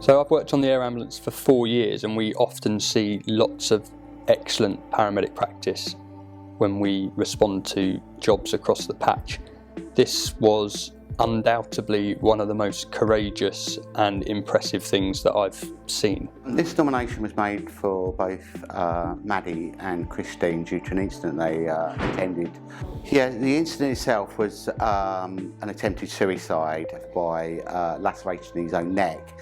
So I've worked on the air ambulance for 4 years, and we often see lots of excellent paramedic practice when we respond to jobs across the patch. This was undoubtedly one of the most courageous and impressive things that I've seen. This nomination was made for both Maddie and Christine due to an incident they attended. Yeah, the incident itself was an attempted suicide by lacerating his own neck,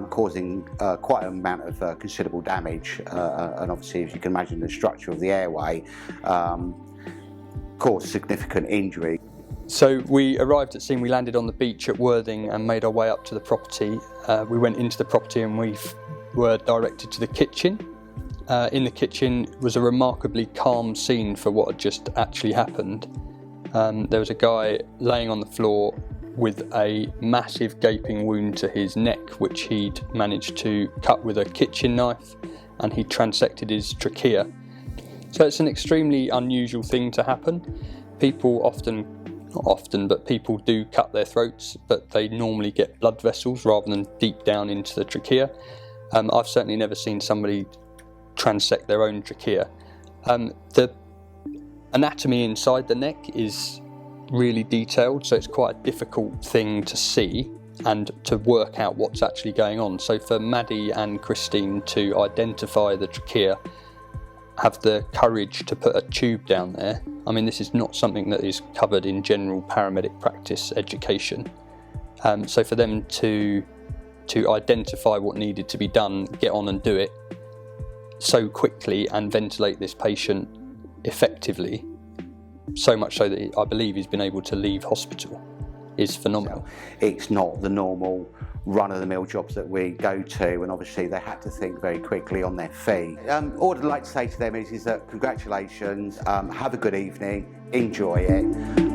causing quite an amount of considerable damage, and obviously, as you can imagine, the structure of the airway caused significant injury. So we arrived at scene, we landed on the beach at Worthing and made our way up to the property. We went into the property and we were directed to the kitchen. In the kitchen was a remarkably calm scene for what had just actually happened. There was a guy laying on the floor with a massive gaping wound to his neck, which he'd managed to cut with a kitchen knife, and he transected his trachea. So it's an extremely unusual thing to happen. People not often, but people do cut their throats, but they normally get blood vessels rather than deep down into the trachea. I've certainly never seen somebody transect their own trachea. The anatomy inside the neck is really detailed, so it's quite a difficult thing to see and to work out what's actually going on. So for Maddie and Christine to identify the trachea, have the courage to put a tube down there. I mean, this is not something that is covered in general paramedic practice education. So for them to identify what needed to be done, get on and do it so quickly and ventilate this patient effectively, so much so that I believe he's been able to leave hospital, is phenomenal. It's not the normal run-of-the-mill jobs that we go to, and obviously they had to think very quickly on their feet. All I'd like to say to them is that congratulations, have a good evening, enjoy it.